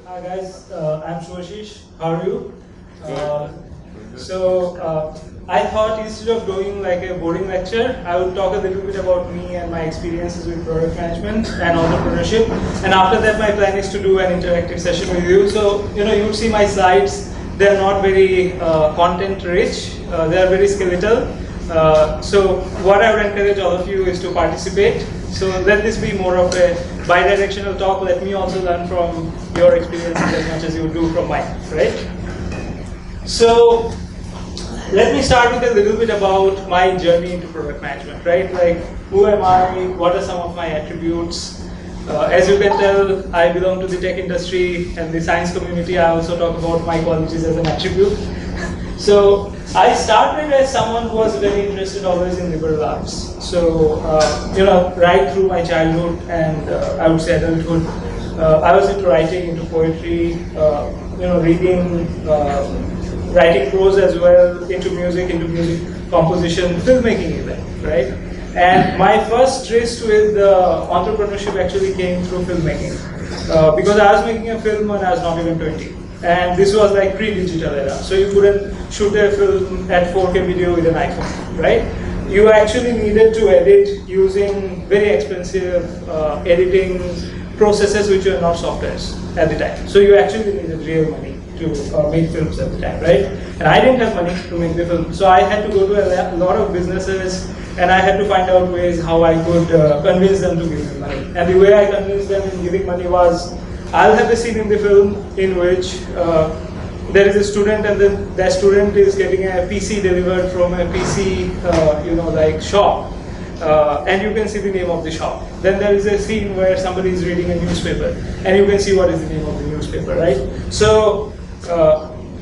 Hi guys, I'm Shubhashish. How are you? So I thought instead of doing like a boring lecture, I would talk a little bit about me and my experiences with product management and entrepreneurship. And after that, my plan is to do an interactive session with you. So you would see my slides. They're not very content rich. They are very skeletal. So what I would encourage all of you is to participate. So let this be more of a bi-directional talk. Let me also learn from your experiences as much as you do from mine, right? So let me start with a little bit about my journey into product management, right? Like, who am I? What are some of my attributes? As you can tell, I belong to the tech industry and the science community. I also talk about my qualities as an attribute. So I started as someone who was very interested always in liberal arts. So, right through my childhood and I would say adulthood, I was into writing, into poetry, reading, writing prose as well, into music composition, filmmaking even, right? And my first tryst with entrepreneurship actually came through filmmaking. Because I was making a film when I was not even 20. And this was like pre-digital era. So you couldn't shoot a film at 4K video with an iPhone, right? You actually needed to edit using very expensive editing processes which were not softwares at the time. So you actually needed real money to make films at the time, right? And I didn't have money to make the film. So I had to go to a lot of businesses and I had to find out ways how I could convince them to give me money. And the way I convinced them in giving money was, I'll have a scene in the film in which there is a student and then that student is getting a PC delivered from a PC, shop. And you can see the name of the shop. Then there is a scene where somebody is reading a newspaper and you can see what is the name of the newspaper, right? So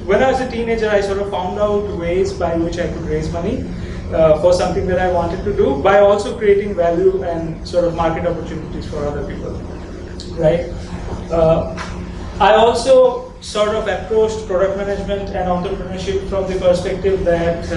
when I was a teenager, I sort of found out ways by which I could raise money for something that I wanted to do by also creating value and sort of market opportunities for other people, right? I also sort of approached product management and entrepreneurship from the perspective that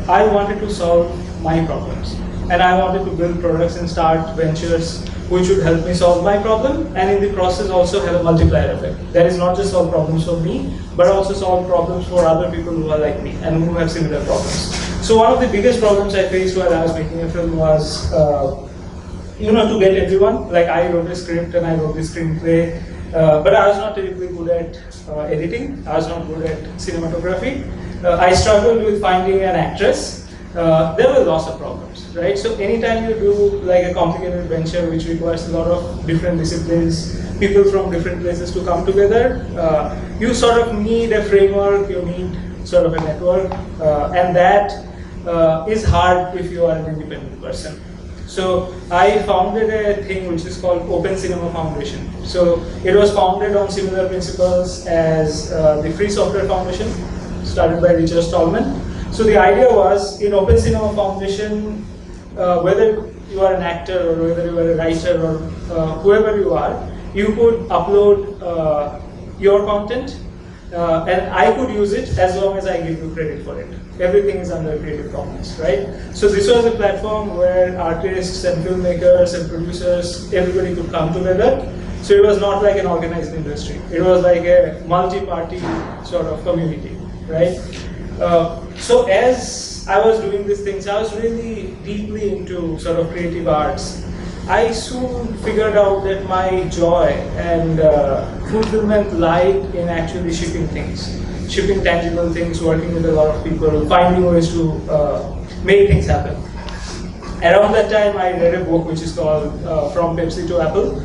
I wanted to solve my problems. And I wanted to build products and start ventures which would help me solve my problem and in the process also have a multiplier effect. That is not just solve problems for me, but also solve problems for other people who are like me and who have similar problems. So one of the biggest problems I faced while I was making a film was, to get everyone, like I wrote a script and I wrote the screenplay, but I was not terribly good at editing. I was not good at cinematography. I struggled with finding an actress. There were lots of problems, right? So anytime you do like a complicated venture which requires a lot of different disciplines, people from different places to come together, you sort of need a framework, you need sort of a network, and that is hard if you are an independent person. So I founded a thing which is called Open Cinema Foundation. So it was founded on similar principles as the Free Software Foundation, started by Richard Stallman. So the idea was, in Open Cinema Foundation, whether you are an actor or whether you are a writer or whoever you are, you could upload your content and I could use it as long as I give you credit for it. Everything is under Creative Commons, right? So this was a platform where artists and filmmakers and producers, everybody could come together. So it was not like an organized industry. It was like a multi-party sort of community, right? So as I was doing these things, I was really deeply into sort of creative arts. I soon figured out that my joy and fulfillment lied in actually shipping things, shipping tangible things, working with a lot of people, finding ways to make things happen. Around that time, I read a book which is called From Pepsi to Apple.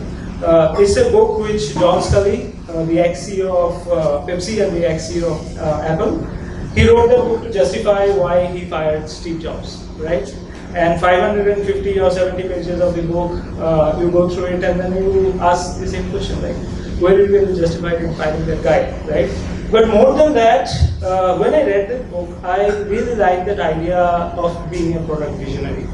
It's a book which John Scully, the ex-CEO of Pepsi and the ex-CEO of Apple, he wrote the book to justify why he fired Steve Jobs, right? And 550 or 70 pages of the book, you go through it and then you ask the same question, like, where did you justify in firing that guy, right? But more than that, when I read that book, I really liked that idea of being a product visionary.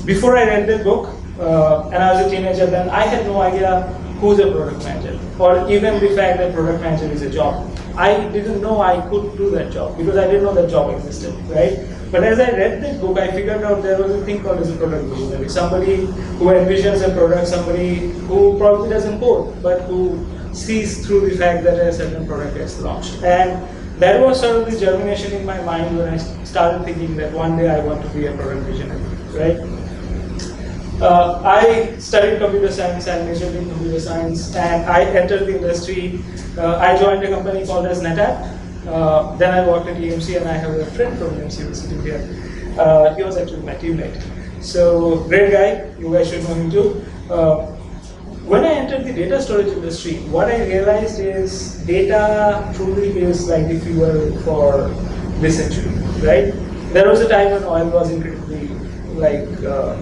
Before I read that book, and I was a teenager then, I had no idea who's a product manager, or even the fact that product manager is a job. I didn't know I could do that job because I didn't know that job existed, right? But as I read that book, I figured out there was a thing called as a product visionary. Somebody who envisions a product, somebody who probably doesn't code, but who sees through the fact that a certain product gets launched. And that was sort of the germination in my mind when I started thinking that one day I want to be a product visionary, right? I studied computer science and majored in computer science, and I entered the industry. I joined a company called as NetApp. Then I worked at EMC, and I have a friend from EMC who's sitting here. He was actually my teammate. So, great guy, you guys should know him too. When I entered the data storage industry, what I realized is data truly is like the fuel for this century, right? There was a time when oil was incredibly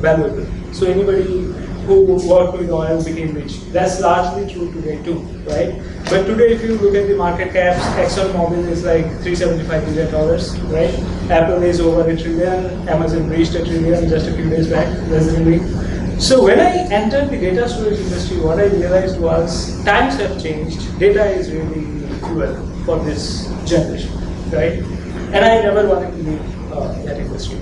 valuable. So anybody who worked with oil became rich. That's largely true today too, right? But today, if you look at the market caps, ExxonMobil is like $375 billion, right? Apple is over $1 trillion. Amazon reached $1 trillion just a few days back, less than a week. So when I entered the data storage industry, what I realized was times have changed. Data is really fuel for this generation, right? And I never wanted to leave that industry.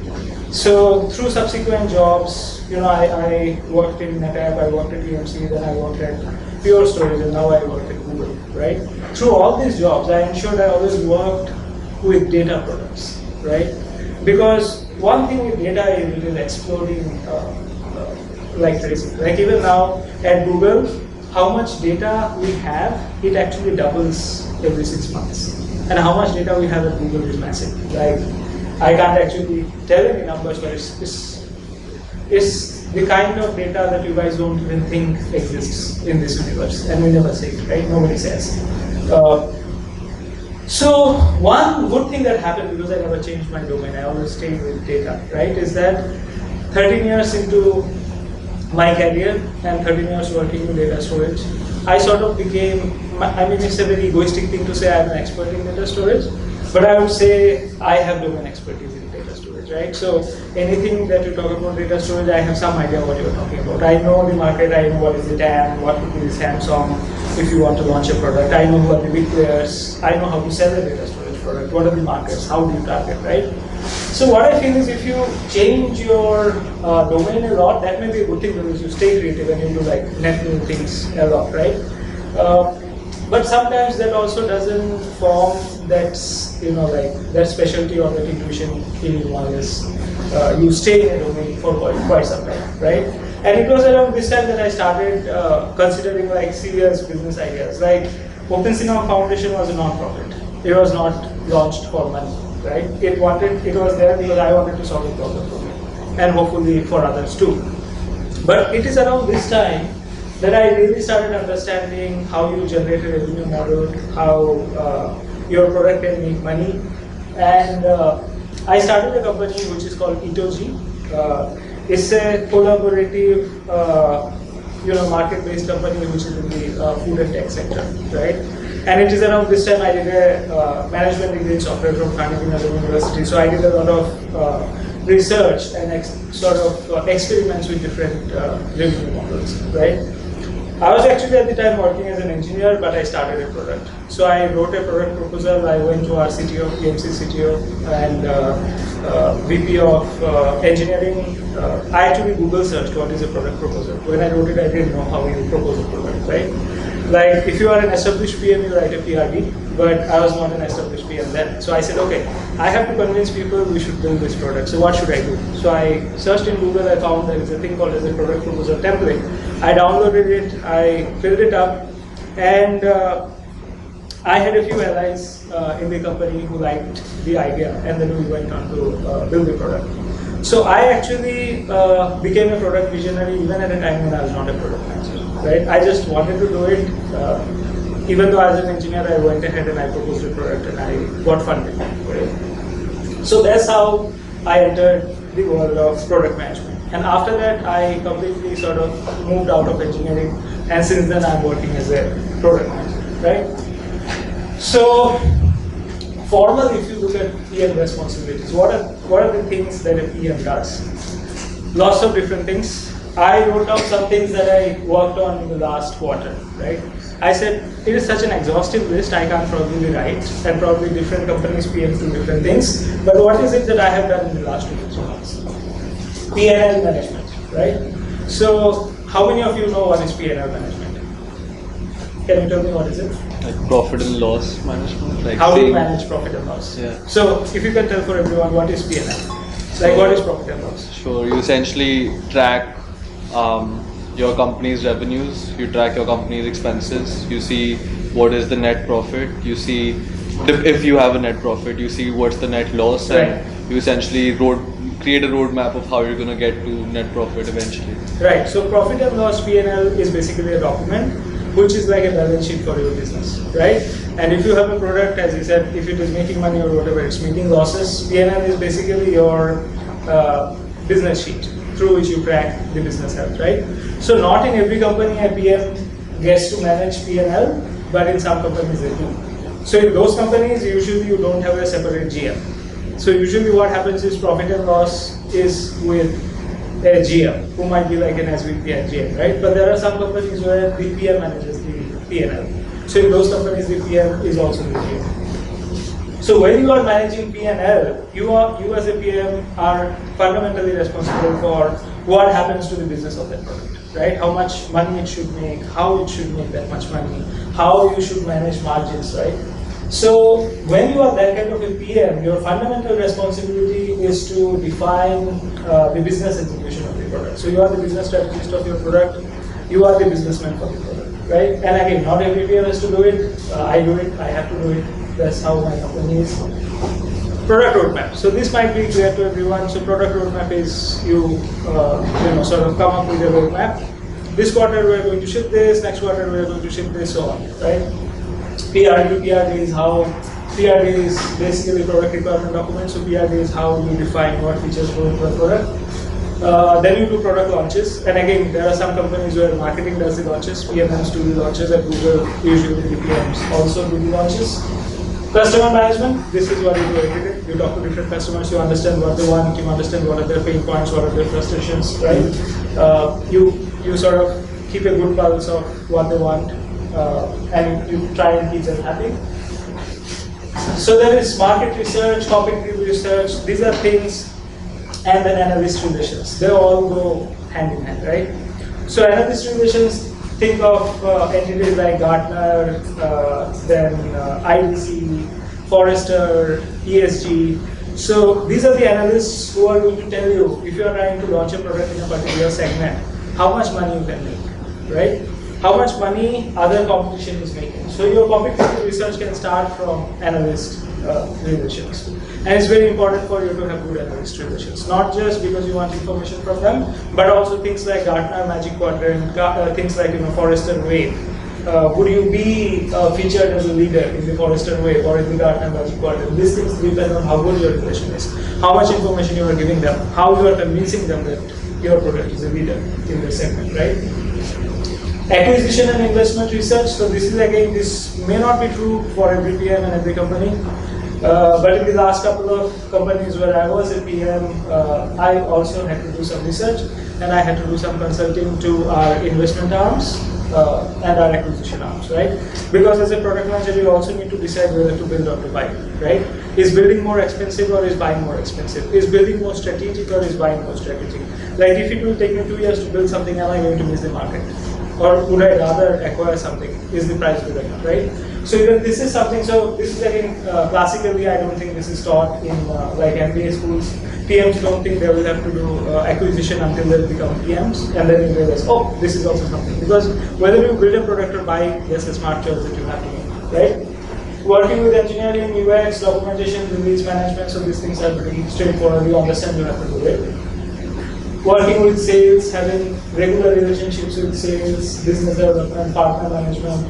So through subsequent jobs, I worked in NetApp, I worked at EMC, then I worked at Pure Storage, and now I work at Google, right? Through all these jobs, I ensured I always worked with data products, right? Because one thing with data is it is exploding like crazy. Like even now at Google, how much data we have, it actually doubles every 6 months. And how much data we have at Google is massive. Like I can't actually tell any numbers, but it's the kind of data that you guys don't even think exists in this universe, and we never say it, right? Nobody says. So one good thing that happened, because I never changed my domain, I always stayed with data, right? Is that 13 years into my career and 13 years working in data storage, I sort of became, it's a very egoistic thing to say I'm an expert in data storage, but I would say I have domain expertise in data storage, right? So anything that you talk about data storage, I have some idea what you're talking about. I know the market, I know what is the TAM, what would be the Samsung if you want to launch a product. I know who are the big players. I know how to sell a data storage product. What are the markets? How do you target, right? So what I feel is if you change your domain a lot, that may be a good thing because you stay creative and you do like net new things a lot, right? But sometimes that also doesn't form that that specialty or that intuition in you unless you stay in a domain for quite some time, right? And it was around this time that I started considering like serious business ideas. Like Open Cinema Foundation was a non-profit. It was not launched for money, right? It was there because I wanted to solve a problem for me, and hopefully for others too. But it is around this time that I really started understanding how you generate a revenue model, how your product can make money, and I started a company which is called Itoji. It's a collaborative, market-based company which is in the food and tech sector, right? And it is around this time I did a management degree in software from Carnegie Mellon University. So I did a lot of research and experiments with different revenue models, right? I was actually at the time working as an engineer, but I started a product. So I wrote a product proposal. I went to our CTO, EMC CTO, and VP of engineering. I actually Google searched what is a product proposal. When I wrote it, I didn't know how you propose a product, right? Like if you are an established PM, you write a PRD, but I was not an established PM then. So I said, okay, I have to convince people we should build this product. So what should I do? So I searched in Google, I found there is a thing called as a product proposal template. I downloaded it, I filled it up, and I had a few allies in the company who liked the idea, and then we went on to build the product. So I actually became a product visionary even at a time when I was not a product manager, right? I just wanted to do it. Even though as an engineer, I went ahead and I proposed a product and I got funded. Right? So that's how I entered the world of product management. And after that, I completely sort of moved out of engineering, and since then I'm working as a product manager, right? So formally, if you look at PM responsibilities, what are the things that a PM does? Lots of different things. I wrote down some things that I worked on in the last quarter, right? I said, it is such an exhaustive list, I can't probably write, and probably different companies PM do different things, but what is it that I have done in the last 2 to 3 months? P&L management, right? So, how many of you know what is P&L management? Can you tell me what is it? Like profit and loss management. Like how to manage profit and loss. Yeah. So if you can tell for everyone what is P&L, like what is profit and loss? Sure. You essentially track your company's revenues. You track your company's expenses. You see what is the net profit. You see if you have a net profit. You see what's the net loss, and you essentially create a roadmap of how you're going to get to net profit eventually. Right. So profit and loss P&L is basically a document which is like a balance sheet for your business, right? And if you have a product, as you said, if it is making money or whatever, it's making losses, P&L is basically your business sheet through which you track the business health, right? So not in every company a PM gets to manage P&L, but in some companies they do. So in those companies, usually you don't have a separate GM. So usually what happens is profit and loss is with a GM, who might be like an SVP and GM, right? But there are some companies where the PM manages the P&L. So in those companies, the PM is also the GM. So when you are managing P&L, you as a PM are fundamentally responsible for what happens to the business of that product, right? How much money it should make, how it should make that much money, how you should manage margins, right? So when you are that kind of a PM, your fundamental responsibility is to define the business execution of the product. So you are the business strategist of your product, you are the businessman for the product, right? And again, not every PM has to do it. I do it, I have to do it. That's how my company is. Product roadmap. So this might be clear to everyone. So product roadmap is you sort of come up with a roadmap. This quarter we are going to ship this, next quarter we are going to ship this, so on, right? PRD is basically product requirement document. So PRD is how you define what features go into a product. Then you do product launches, and again there are some companies where marketing does the launches, PMs do the launches, at Google usually the PMs also do the launches. Customer management, this is what you do every day. You talk to different customers, you understand what they want, you understand what are their pain points, what are their frustrations, right? You sort of keep a good pulse of what they want, and you try and keep them happy. So there is market research, competitive research, these are things, and then analyst relations. They all go hand in hand, right? So analyst relations, think of entities like Gartner, then IDC, Forrester, ESG. So these are the analysts who are going to tell you, if you are trying to launch a product in a particular segment, how much money you can make, right? How much money other competition is making. So your competitive research can start from analyst relations. And it's very important for you to have good analyst relations, not just because you want information from them, but also things like Gartner Magic Quadrant, things like Forrester Wave. Would you be featured as a leader in the Forrester Wave or in the Gartner Magic Quadrant? These things depend on how good your relation is, how much information you are giving them, how you are convincing them that your product is a leader in the segment, right? Acquisition and investment research. So this is again, this may not be true for every PM and every company, but in the last couple of companies where I was a PM, I also had to do some research, and I had to do some consulting to our investment arms and our acquisition arms, right? Because as a product manager, you also need to decide whether to build or to buy, right? Is building more expensive or is buying more expensive? Is building more strategic or is buying more strategic? Like if it will take me 2 years to build something, am I going to miss the market? Or would I rather acquire something? Is the price good enough, right? So even this is something, so this is again, classically I don't think this is taught in like MBA schools. PMs don't think they will have to do acquisition until they become PMs, and then you realize, oh, this is also something. Because whether you build a product or buy, there's a smart choice that you have to make, right? Working with engineering, UX, documentation, release management, so these things are pretty straightforward. You understand you have to do it. Working with sales, having regular relationships with sales, business development, partner management.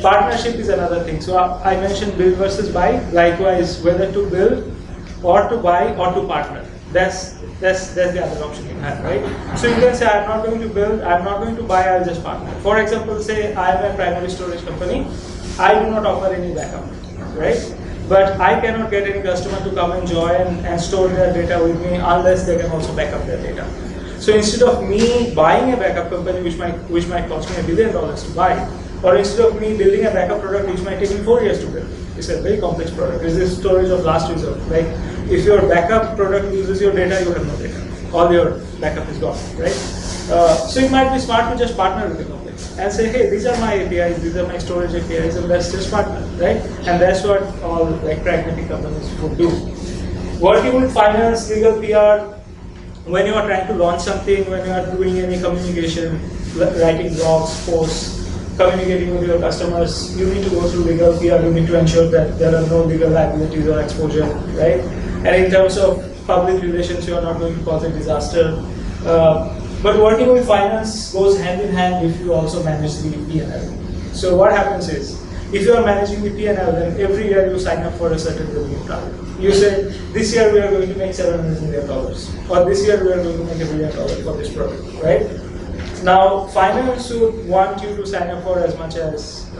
Partnership is another thing. So I mentioned build versus buy. Likewise, whether to build or to buy or to partner. That's the other option you have, right? So you can say, I'm not going to build, I'm not going to buy, I'll just partner. For example, say I am a primary storage company. I do not offer any backup, right? But I cannot get any customer to come and join and store their data with me unless they can also back up their data. So instead of me buying a backup company which might cost me $1 billion to buy, or instead of me building a backup product which might take me 4 years to build, it's a very complex product. It's this storage of last resort. Like if your backup product uses your data, you have no data. All your backup is gone, right? So it might be smart to just partner with a company. and say, hey, these are my APIs, these are my storage APIs, and let's just partner, right? And that's what all like pragmatic companies would do. Working with finance, legal, PR, when you are trying to launch something, when you are doing any communication, writing blogs, posts, communicating with your customers, you need to go through legal PR, you need to ensure that there are no legal liabilities or exposure, right? And in terms of public relations, you are not going to cause a disaster. But working with finance goes hand in hand if you also manage the P&L. So what happens is, if you are managing the P&L, then every year you sign up for a certain revenue target. You say, this year we are going to make $700 million, or this year we are going to make $1 billion for this product, right? Now, finance would want you to sign up for as much as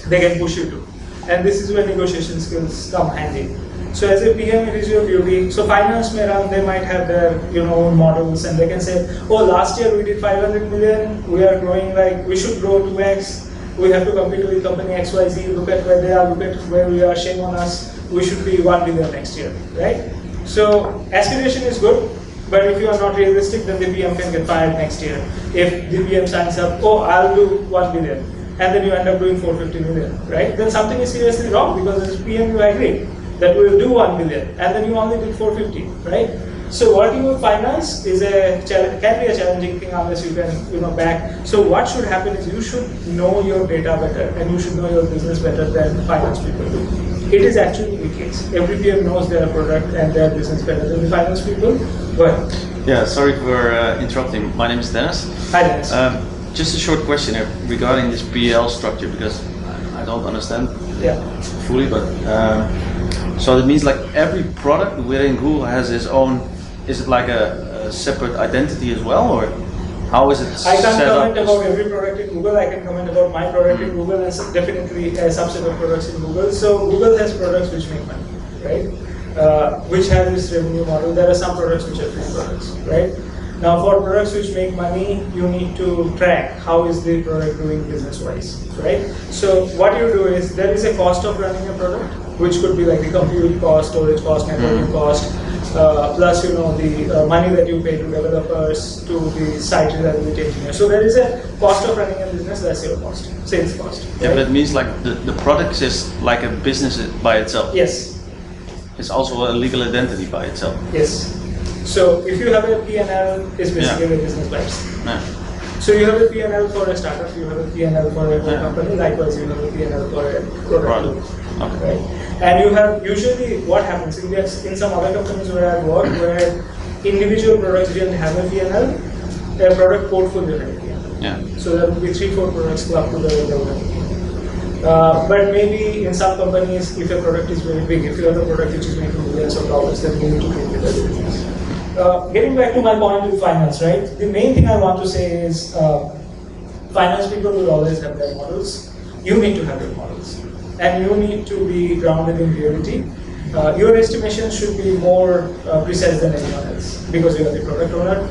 they can push you to. And this is where negotiation skills come handy. So as a PM, it is your duty. So finance may run, they might have their own models, and they can say, oh, last year we did 500 million, we are growing like, we should grow 2x, we have to compete with company XYZ, look at where they are, look at where we are, shame on us, we should be 1 billion next year, right? So aspiration is good, but if you are not realistic, then the PM can get fired next year. If the PM signs up, oh, I'll do 1 billion, and then you end up doing 450 million, right? Then something is seriously wrong, because as PM you agree that we will do 1 billion, and then you only did 450, right? So working with finance is can be a challenging thing unless you can back. So what should happen is you should know your data better, and you should know your business better than finance people do. It is actually the case. Every PM knows their product and their business better than the finance people. But yeah, sorry for interrupting. My name is Dennis. Hi, Dennis. Just a short question here regarding this PL structure, because I don't understand fully, but so it means like every product within Google has its own. Is it like a separate identity as well, or how is it I can't set comment up? about every product in Google. I can comment about my product in Google, and definitely a subset of products in Google. So Google has products which make money, right? Which have this revenue model. There are some products which are free products, right? Now, for products which make money, you need to track how is the product doing business-wise, right? So what you do is, there is a cost of running a product, which could be like the compute cost, storage cost, networking cost, plus the money that you pay to developers, to the site reliability engineer. So there is a cost of running a business. That's your cost, sales cost. Yeah, right? but it means like the product is like a business by itself. Yes. It's also a legal identity by itself. Yes. So if you have a P&L, it's basically a business by itself. Yeah. So you have a P&L for a startup, you have a P&L for a company, likewise you have a P&L for a product. Okay. Right? And you have, usually what happens, in some other companies where I work, where individual products didn't have a P&L, a product portfolio had a P&L. Yeah. So there would be 3-4 products clubbed together. But maybe in some companies, if a product is very big, if you have a product which is making millions of dollars, then you need to treat it as a business. Getting back to my point with finance, right? The main thing I want to say is finance people will always have their models. You need to have your models. And you need to be grounded in reality. Your estimation should be more precise than anyone else, because you are the product owner.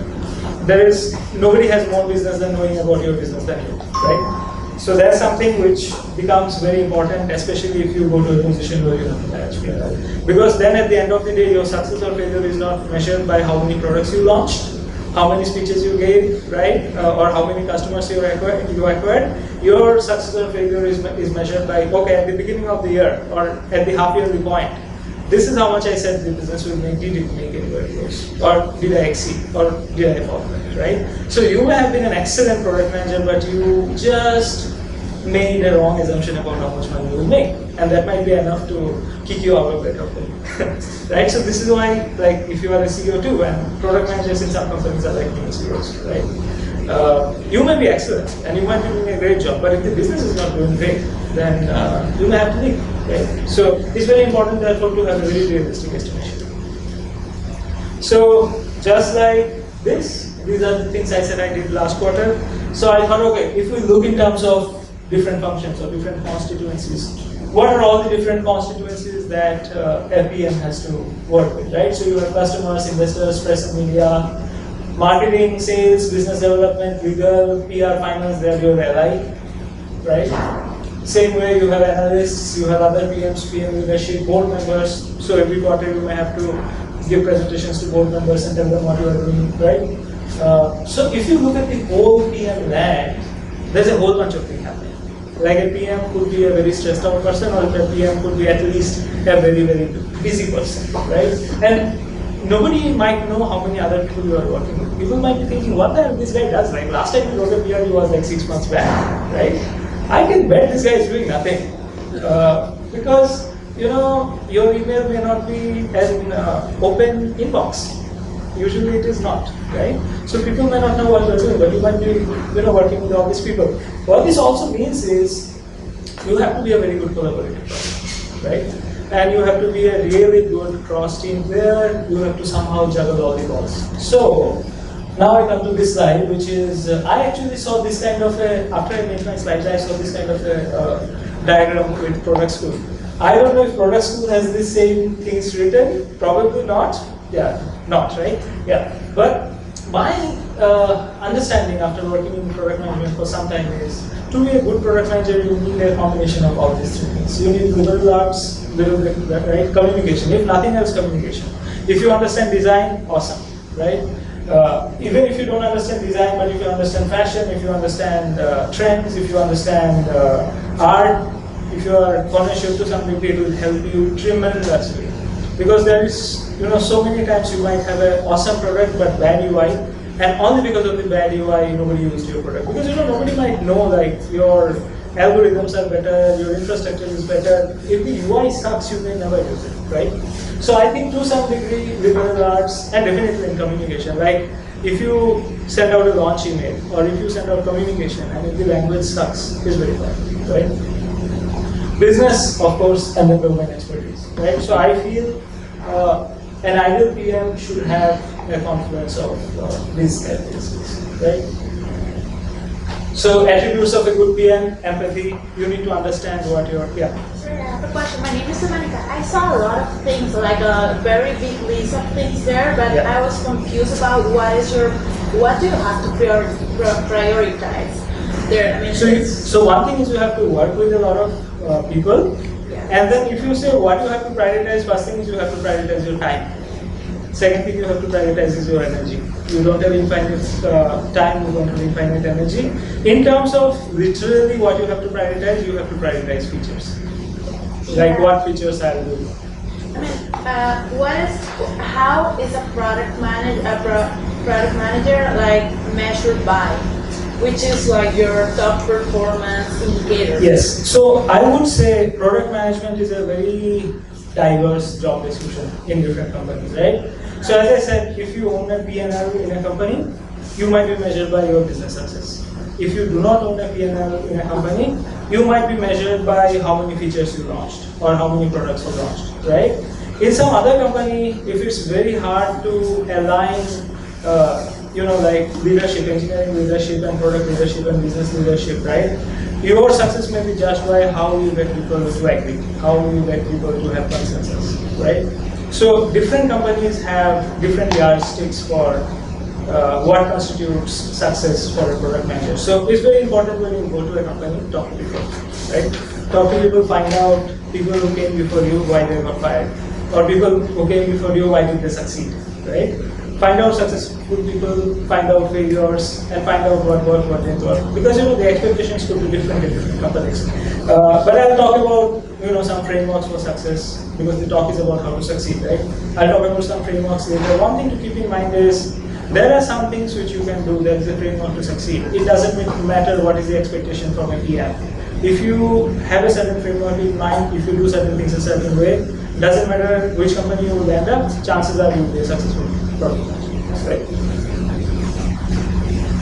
Nobody has more business than knowing about your business than you, right? So that's something which becomes very important, especially if you go to a position where you have to manage P&L. Because then at the end of the day, your success or failure is not measured by how many products you launched, how many speeches you gave, right? Or how many customers you acquired. Your success or failure is measured by, okay, at the beginning of the year or at the half yearly point, this is how much I said the business will make. Did it make anywhere close? Or did I exceed? Or did I fall back, right? So you may have been an excellent product manager, but you just made a wrong assumption about how much money you will make. And that might be enough to kick you out of the company, right? So this is why, like, if you are a CEO too, and product managers in some companies are like mini CEOs, right? You may be excellent, and you might be doing a great job, but if the business is not doing great, then you may have to leave, right? So it's very important, therefore, to have a very realistic estimation. So just like this, these are the things I said I did last quarter. So I thought, okay, if we look in terms of different functions or different constituencies, what are all the different constituencies that a PM has to work with, right? So you have customers, investors, press and media, marketing, sales, business development, legal, PR, finance, they're your ally, right? Same way you have analysts, you have other PMs, PM leadership, board members. So every quarter you may have to give presentations to board members and tell them what you are doing, right? So if you look at the whole PM land, there's a whole bunch of things happening. Like a PM could be a very stressed out person, or a PM could be at least a very, very busy person, right? And nobody might know how many other people you are working with. People might be thinking, what the hell this guy does? Like last time he wrote a PR, he was like 6 months back, right? I can bet this guy is doing nothing. Because, your email may not be an open inbox. Usually it is not, right? So people may not know what you're doing, but you might be, working with all these people. What this also means is you have to be a very good collaborator, right? And you have to be a really good cross team player. You have to somehow juggle all the balls. So now I come to this slide, which is I actually saw this kind of after I made my slides, I saw this kind of a diagram with product school. I don't know if product school has the same things written. Probably not. Yeah, not right. Yeah, but my understanding after working in product management for some time is to be a good product manager, you need a combination of all these three things. You need liberal arts, right? Communication. If nothing else, communication. If you understand design, awesome, right? Even if you don't understand design, but if you understand fashion, if you understand trends, if you understand art, if you are connoisseur to some degree, it will help you tremendously. Because there is, so many times you might have an awesome product but bad UI, and only because of the bad UI, nobody used your product. Because nobody might know like your algorithms are better, your infrastructure is better. If the UI sucks, you may never use it, right? So I think to some degree, liberal arts, and definitely in communication, like if you send out a launch email, or if you send out communication, and if the language sucks, it's very bad, right? Business, of course, and then domain expertise, right? So I feel an ideal PM should have a confluence of these characteristics, right? So attributes of a good PM: empathy. You need to understand what you're. Yeah. Sir, I have a question. My name is Monica. I saw a lot of things, like a very big list of things there, but Yeah. I was confused about what do you have to prioritize there? I mean, So one thing is you have to work with a lot of people, Yeah. and then if you say what you have to prioritize, first thing is you have to prioritize your time. Second thing you have to prioritize is your energy. You don't have infinite time, you don't have infinite energy. In terms of literally what you have to prioritize features. Like what features are good. I mean, how is a product manager like measured by? Which is like your top performance indicator? Yes, so I would say product management is a very diverse job description in different companies, right? So as I said, if you own a P&L in a company, you might be measured by your business success. If you do not own a P&L in a company, you might be measured by how many features you launched or how many products you launched, right? In some other company, if it's very hard to align like leadership, engineering leadership and product leadership and business leadership, right? Your success may be judged by how you get people to agree, how you get people to have consensus, right? So different companies have different yardsticks for what constitutes success for a product manager. So it's very important when you go to a company, talk to people, right? Talk to people, find out people who came before you, why they got fired, or people who came before you, why did they succeed, right? Find out successful people, find out failures, and find out what worked, what didn't work. Because the expectations could be different in different companies. But I'll talk about some frameworks for success, because the talk is about how to succeed, right? I'll talk about some frameworks later. One thing to keep in mind is there are some things which you can do. There is a framework to succeed. It doesn't matter what is the expectation from a PM. If you have a certain framework in mind, if you do certain things a certain way, doesn't matter which company you will end up, chances are you will be a successful product manager, right?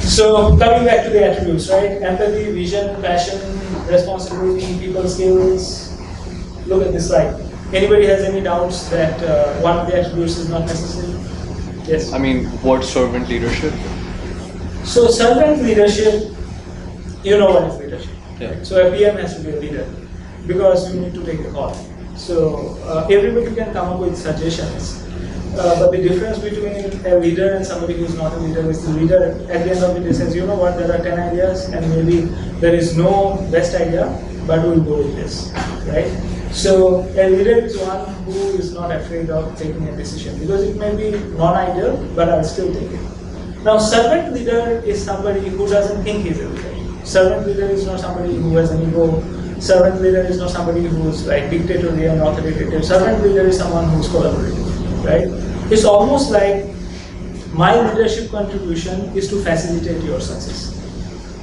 So coming back to the attributes, right? Empathy, vision, passion, responsibility, people skills. Look at this slide. Anybody has any doubts that one of the attributes is not necessary? Yes. I mean, what's servant leadership? So servant leadership, you know what is leadership. Yeah. Right? So a PM has to be a leader because you need to take a call. So everybody can come up with suggestions. But the difference between a leader and somebody who is not a leader is the leader at the end of the day says, you know what, there are 10 ideas and maybe there is no best idea, but we'll go with this, right? So a leader is one who is not afraid of taking a decision because it may be non-ideal, but I'll still take it. Now servant leader is somebody who doesn't think he's a leader. Servant leader is not somebody who has an ego. Servant leader is not somebody who's like dictatorial and authoritative. Servant leader is someone who's collaborative, right? It's almost like my leadership contribution is to facilitate your success.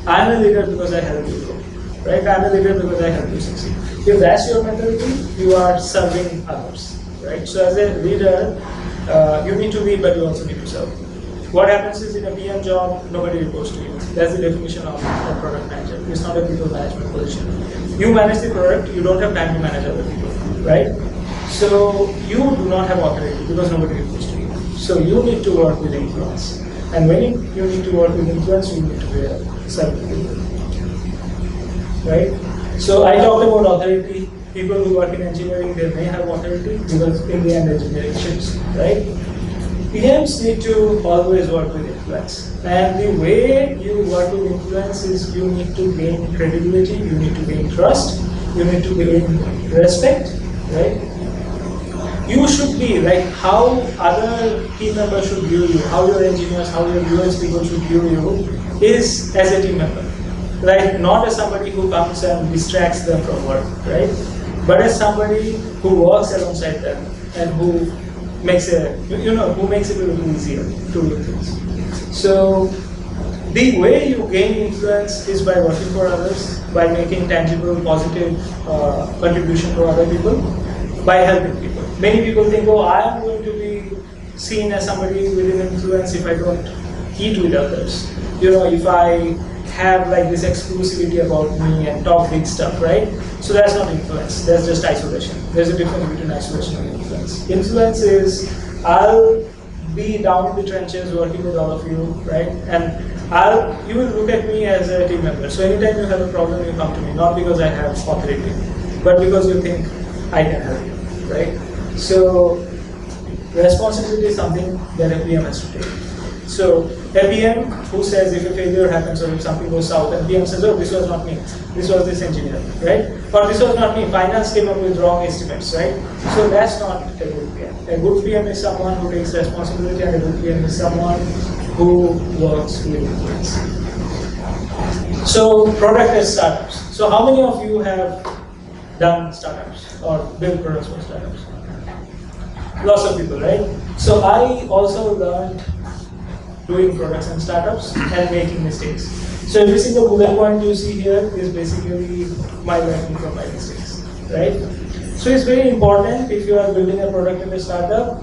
I'm a leader because I help you grow, right? I'm a leader because I help you succeed. If that's your mentality, you are serving others, right? So as a leader, you need to lead, but you also need to serve. What happens is in a PM job, nobody reports to you. That's the definition of a product manager. It's not a people management position. You manage the product, you don't have time to manage other people, right? So you do not have authority because nobody reports to you. So you need to work with influence. And when you need to work with influence, you need to be a servant leader, right? So I talked about authority. People who work in engineering, they may have authority because in the end engineering ships, right? PMs need to always work with influence. And the way you work with influence is you need to gain credibility, you need to gain trust, you need to gain respect, right? You should be like how other team members should view you, how your engineers, how your US people should view you is as a team member, right? Not as somebody who comes and distracts them from work, right? But as somebody who works alongside them and who makes it, who makes it a little easier to do things. So the way you gain influence is by working for others, by making tangible, positive contribution to other people, by helping people. Many people think, oh, I am going to be seen as somebody with an influence if I don't eat with others. If I have like this exclusivity about me and talk big stuff, right? So that's not influence, that's just isolation. There's a difference between isolation and influence. Influence is, I'll be down in the trenches working with all of you, right? And you will look at me as a team member. So anytime you have a problem, you come to me, not because I have authority, but because you think I can help you, right? So responsibility is something that a PM has to take. So a PM who says if a failure happens or if something goes south, and PM says, oh, this was not me, this was this engineer, right? Or this was not me, finance came up with wrong estimates, right? So that's not a good PM. A good PM is someone who takes responsibility, and a good PM is someone who works with influence. So product as startups. So how many of you have done startups or built products for startups? Lots of people, right? So I also learned doing products and startups and making mistakes. So every single bullet point you see here is basically my learning from my mistakes, right? So it's very important if you are building a product in a startup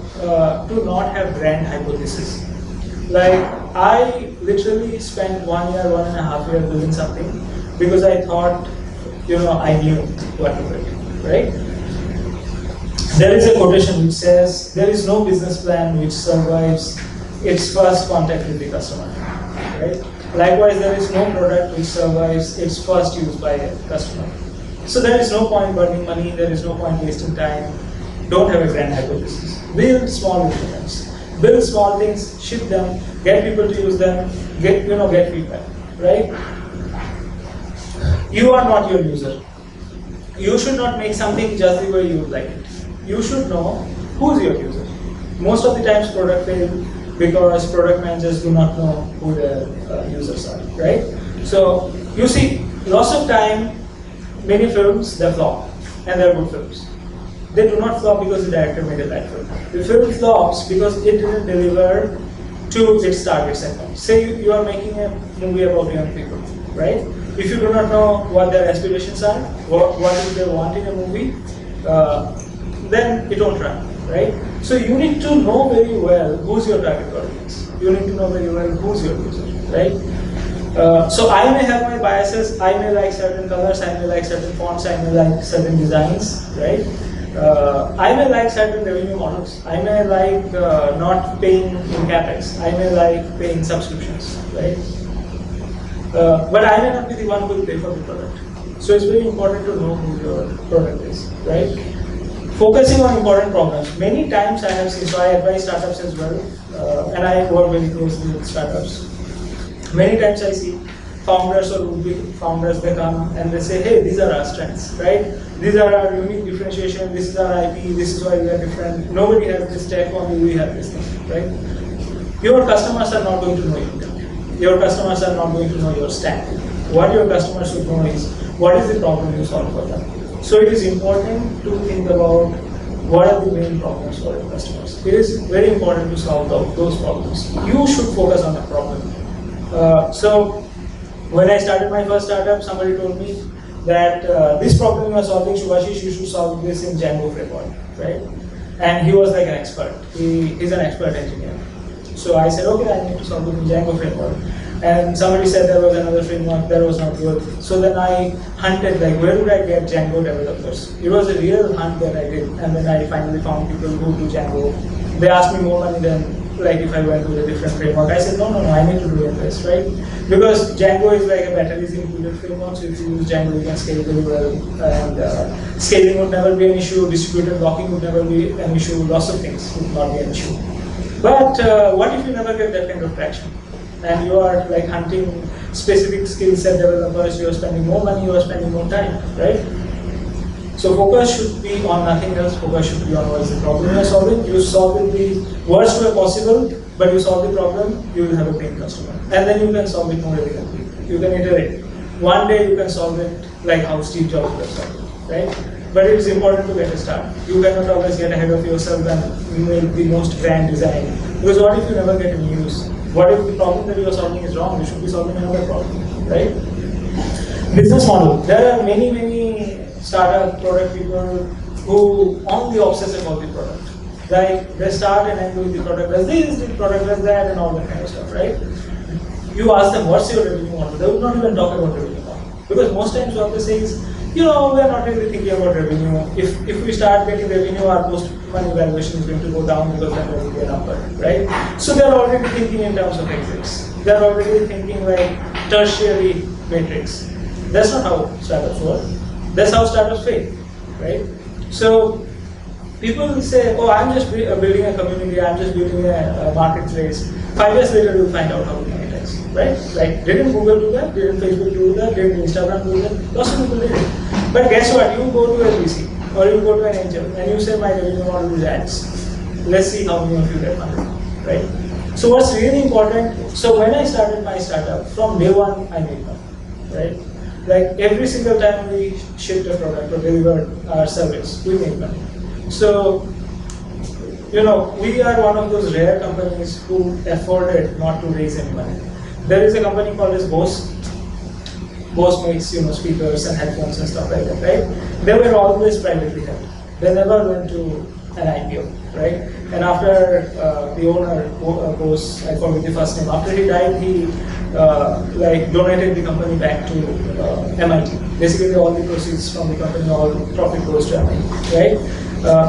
to not have grand hypotheses. Like I literally spent 1 year, 1.5 years doing something because I thought, I knew what to do, right? There is a quotation which says, there is no business plan which survives its first contact with the customer, right? Likewise, there is no product which survives its first use by a customer. So there is no point burning money, there is no point wasting time. Don't have a grand hypothesis. Build small improvements. Build small things, ship them, get people to use them, get feedback, right? You are not your user. You should not make something just the way you would like it. You should know who's your user. Most of the times product fail because product managers do not know who their users are, right? So you see, lots of time, many films, they flop, and they're good films. They do not flop because the director made a bad film. The film flops because it didn't deliver to its target segment. Say you are making a movie about young people, right? If you do not know what their aspirations are, what do they want in a movie, then it won't run, right? So you need to know very well who's your target audience. You need to know very well who's your user, right? So I may have my biases. I may like certain colors. I may like certain fonts. I may like certain designs, right? I may like certain revenue models. I may like not paying in capex. I may like paying subscriptions, right? But I may not be the one who will pay for the product. So it's very important to know who your product is, right? Focusing on important problems. Many times I have seen, so I advise startups as well, and I work very closely with startups. Many times I see founders or would-be founders, they come and they say, hey, these are our strengths, right? These are our unique differentiation, this is our IP, this is why we are different. Nobody has this tech, only we have this thing, right? Your customers are not going to know you. Your customers are not going to know your stack, what your customers should know is what is the problem you solve for them. So it is important to think about what are the main problems for your customers. It is very important to solve those problems. You should focus on the problem. So when I started my first startup, somebody told me that this problem you are solving, Shubhashish, you should solve this in Django framework, right? And he was like an expert. He's an expert engineer. So I said, okay, I need to solve it in Django framework. And somebody said there was another framework that was not good. So then I hunted, like, where would I get Django developers? It was a real hunt that I did. And then I finally found people who do Django. They asked me more money than, like, if I went with a different framework. I said, no, I need to do this, right? Because Django is like a batteries included framework. So if you use Django, you can scale very well. And scaling would never be an issue. Distributed locking would never be an issue. Lots of things would not be an issue. But what if you never get that kind of traction? And you are like hunting specific skill set developers, you are spending more money, you are spending more time, right? So focus should be on nothing else, focus should be on what is the problem you are solving. You solve it the worst way possible, but you solve the problem, you will have a paying customer. And then you can solve it more elegantly. You can iterate. One day you can solve it like how Steve Jobs would have solved it, right? But it is important to get a start. You cannot always get ahead of yourself and make the most grand design. Because what if you never get any use? What if the problem that you are solving is wrong? You should be solving another problem, right? Business model. There are many startup product people who only obsess about the product. Like they start and end with the product does this, the product does that, and all that kind of stuff, right? You ask them what's your revenue model, they would not even talk about revenue model. Because most times what they say is, we are not really thinking about revenue. If we start getting revenue, our post-money valuation is going to go down because that will be a number, right? So they're already thinking in terms of exits. They're already thinking like tertiary matrix. That's not how startups work. That's how startups fail, right? So people will say, oh, I'm just building a community, I'm just building a marketplace. 5 years later, you'll find out how to monetize, right? Like, didn't Google do that? Didn't Facebook do that? Didn't Instagram do that? Lots of people did it. But guess what? You go to a VC or you go to an angel and you say, my revenue model is ads. Let's see how many of you get money, right? So what's really important, so when I started my startup, from day one, I made money, right? Like every single time we shipped a product or delivered our service, we made money. So, we are one of those rare companies who afforded not to raise any money. There is a company called as Bose. Bose makes, speakers and headphones and stuff like that, right? They were always privately held. They never went to an IPO, right? And after the owner, Bose, I forget the first name, after he died, he donated the company back to MIT. Basically, all the proceeds from the company, all the profit goes to MIT, right?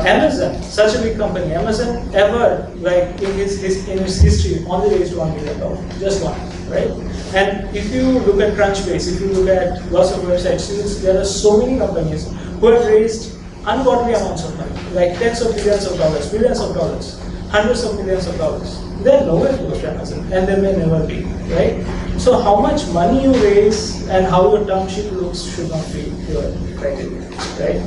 Amazon, such a big company, Amazon ever, in its history, only raised $1 million, just one, right? And if you look at Crunchbase, if you look at lots of websites, there are so many companies who have raised ungodly amounts of money, like tens of billions of dollars, billions of dollars, hundreds of millions of dollars. They're nowhere close to Amazon, and they may never be, right? So how much money you raise and how your term sheet looks should not be your criteria, right?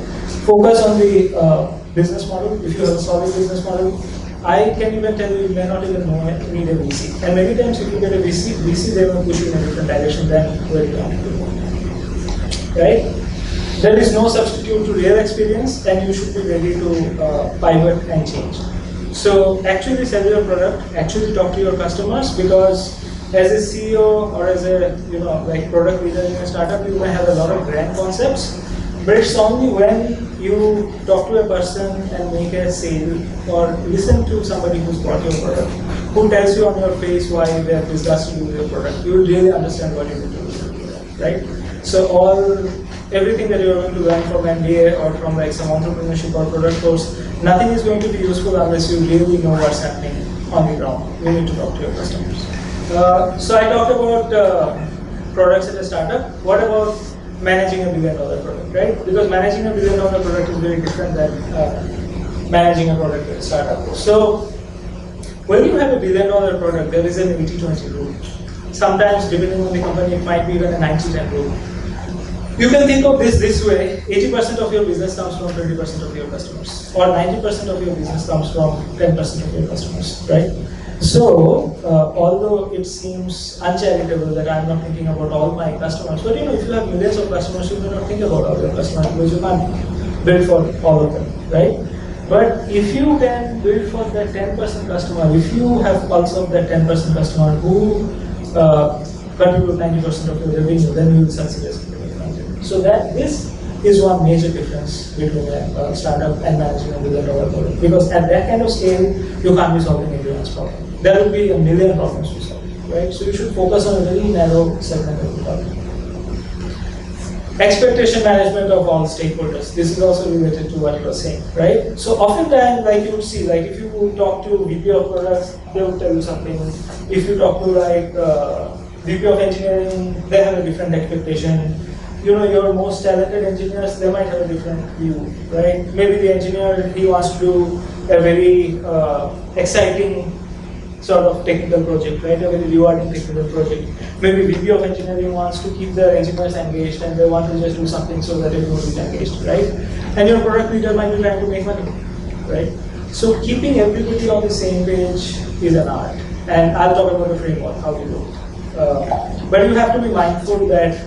Focus on the business model. If you have a solid business model, I can even tell you may not even need a VC. And many times if you get a VC they will push you in a different direction than where you want to go, right? There is no substitute to real experience, and you should be ready to pivot and change. So actually sell your product, actually talk to your customers, because as a CEO or as a product leader in a startup, you may have a lot of grand concepts, but it's only when you talk to a person and make a sale or listen to somebody who's bought your product, who tells you on your face why they are disgusted with your product, you will really understand what you need to do with your product, right? So everything that you are going to learn from MBA or from some entrepreneurship or product course, nothing is going to be useful unless you really know what's happening on the ground. You need to talk to your customers. So I talked about products at a startup. What about managing $1 billion product, right? Because managing $1 billion product is very different than managing a product at a startup. So when you have $1 billion product, there is an 80-20 rule. Sometimes, depending on the company, it might be even a 90-10 rule. You can think of this way: 80% of your business comes from 20% of your customers, or 90% of your business comes from 10% of your customers, right? So, although it seems uncharitable that I'm not thinking about all my customers, but if you have millions of customers, you may not think about all your customers because you can't build for all of them, right? But if you can build for that 10% customer, if you have pulse of that 10% customer who contribute 90% of your revenue, then you will succeed as a product manager. So that this is one major difference between a startup and managing a $1 billion product. Because at that kind of scale, you can't be solving everyone's problem. There will be a million problems to solve, right? So you should focus on a very narrow segment of the problem. Expectation management of all stakeholders. This is also related to what you were saying, right? So oftentimes, like you would see, like if you talk to VP of products, they will tell you something. If you talk to like VP of engineering, they have a different expectation. Your most talented engineers, they might have a different view, right? Maybe the engineer, he wants to do a very exciting sort of technical project, right? A very rewarding technical project. Maybe VP of engineering wants to keep their engineers engaged and they want to just do something so that everyone is engaged, right? And your product leader might be trying to make money, right? So keeping everybody on the same page is an art. And I'll talk about the framework, how to do it. But you have to be mindful that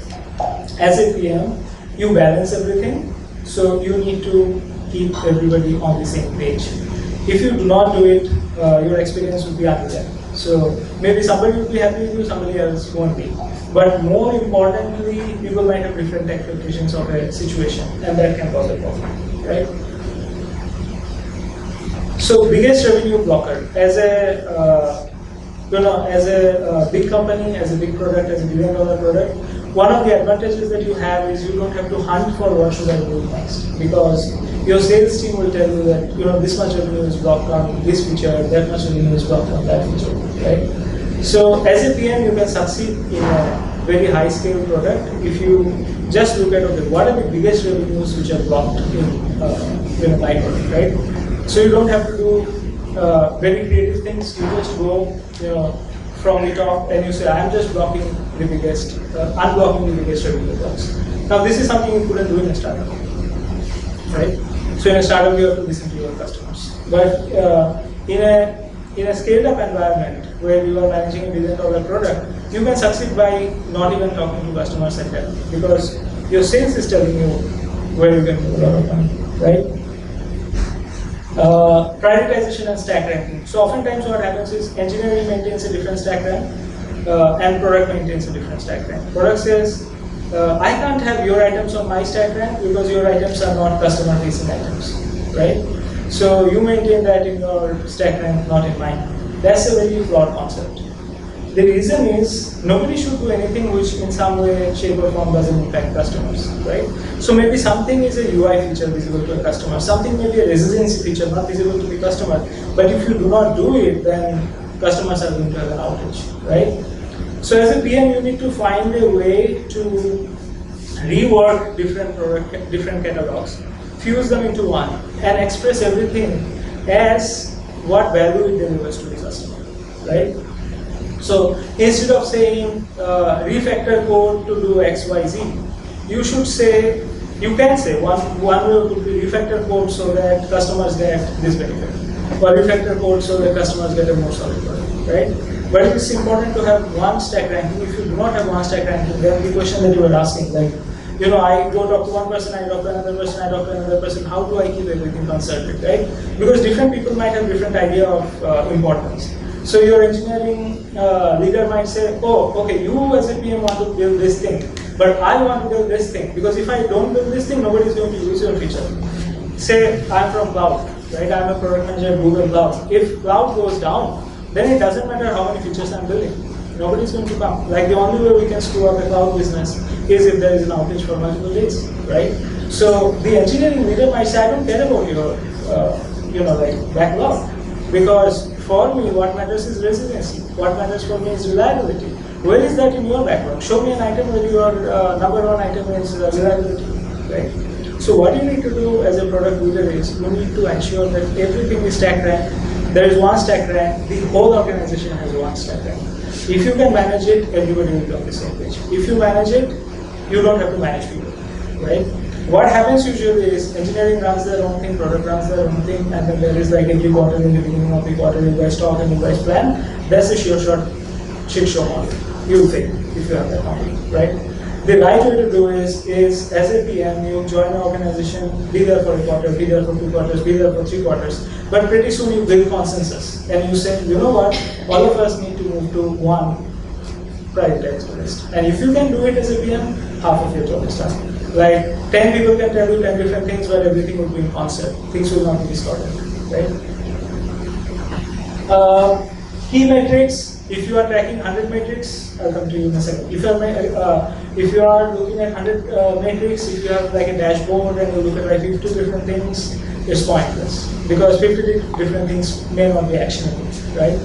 as a PM, you balance everything, so you need to keep everybody on the same page. If you do not do it, your experience will be uneven. So maybe somebody will be happy with you, somebody else won't be. But more importantly, people might have different expectations of a situation, and that can cause a problem, right? So biggest revenue blocker as a big company, as a big product, as a $1 billion product. One of the advantages that you have is you don't have to hunt for what should I do next, because your sales team will tell you that this much revenue is blocked on this feature, that much revenue is blocked on that feature, right? So as a PM, you can succeed in a very high scale product if you just look at what are the biggest revenues which are blocked in my product, right? So you don't have to do very creative things. You just go from the top and you say, I'm just blocking the biggest, unblocking the biggest revenue blocks. Now this is something you couldn't do in a startup, right? So in a startup you have to listen to your customers. But in a scaled up environment where you are managing a $1 billion product, you can succeed by not even talking to customers at all, because your sales is telling you where you can make a lot of money, right? Prioritization and stack ranking. So oftentimes what happens is engineering maintains a different stack rank and product maintains a different stack rank. Product says, I can't have your items on my stack rank because your items are not customer facing items, right? So you maintain that in your stack rank, not in mine. That's a very flawed concept. The reason is nobody should do anything which in some way, shape or form doesn't impact customers, right? So maybe something is a UI feature visible to a customer, something may be a resiliency feature not visible to the customer, but if you do not do it, then customers are going to have an outage, right? So as a PM, you need to find a way to rework different catalogs, fuse them into one, and express everything as what value it delivers to the customer, right? So instead of saying refactor code to do X, Y, Z, you should say, you can say one way would be refactor code so that customers get this benefit, or refactor code so that customers get a more solid product, right? But it is important to have one stack ranking. If you do not have one stack ranking, then the question that you are asking, like, I go talk to one person, I talk to another person, I talk to another person, how do I keep everything concerted, right? Because different people might have different idea of importance. So your engineering leader might say, oh, okay, you as a PM want to build this thing, but I want to build this thing, because if I don't build this thing, nobody is going to use your feature. Say, I'm from cloud, right? I'm a product manager at Google Cloud. If cloud goes down, then it doesn't matter how many features I'm building. Nobody is going to come. Like the only way we can screw up a cloud business is if there is an outage for multiple days, right? So the engineering leader might say, I don't care about your, backlog, because for me, what matters is resiliency. What matters for me is reliability. Where is that in your backlog? Show me an item where your number one item is reliability, right? So what you need to do as a product leader is you need to ensure that everything is stack rank. There is one stack rank. The whole organization has one stack rank. If you can manage it, everybody will be on the same page. If you manage it, you don't have to manage people, right? What happens usually is engineering runs their own thing, product runs their own thing, and then there is like every quarter in the beginning of the quarter you guys talk and you guys plan. That's a shit show model. You think if you have that model, right? The right way to do is as a PM, you join an organization, be there for a quarter, be there for 2 quarters, be there for 3 quarters, but pretty soon you build consensus and you say, you know what, all of us need to move to one prioritized list. And if you can do it as a PM, half of your job is done. Like 10 people can tell you 10 different things, but everything will be in concert. Things will not be distorted, right? Key metrics. If you are tracking 100 metrics, I'll come to you in a second. If you are looking at 100 metrics, if you have like a dashboard and you look at like 50 different things, it's pointless because 50 different things may not be actionable, right?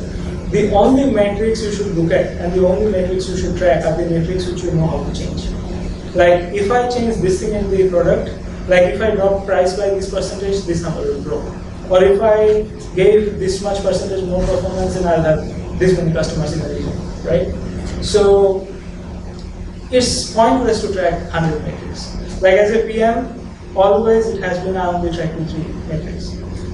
The only metrics you should look at and the only metrics you should track are the metrics which you know how to change. Like if I change this thing in the product, like if I drop price by this percentage, this number will grow. Or if I gave this much percentage more performance, then I'll have this many customers in the region, right? So it's pointless to track 100 metrics. Like as a PM, always it has been I only tracking 3 metrics.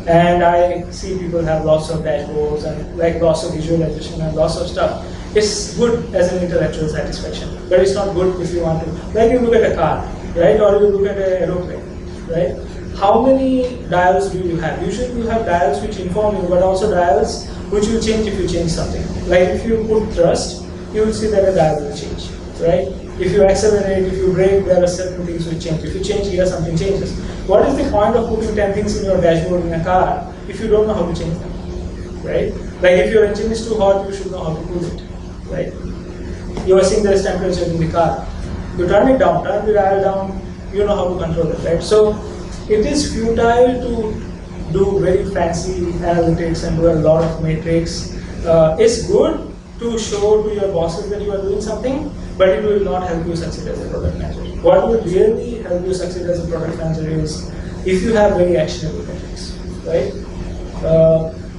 And I see people have lots of dashboards and like lots of visualization and lots of stuff. It's good as an intellectual satisfaction, but it's not good if you want to. Like you look at a car, right? Or you look at an aeroplane, right? How many dials do you have? Usually you have dials which inform you, but also dials which will change if you change something. Like if you put thrust, you will see that a dial will change, right? If you accelerate, if you brake, there are certain things which change. If you change gear, something changes. What is the point of putting 10 things in your dashboard in a car if you don't know how to change them, right? Like if your engine is too hot, you should know how to cool it, right? You are seeing there is temperature in the car. You turn it down, turn the dial down, you know how to control it, right? So it is futile to do very fancy analytics and do a lot of metrics. It's good to show to your bosses that you are doing something, but it will not help you succeed as a product manager. What will really help you succeed as a product manager is if you have very actionable metrics, right?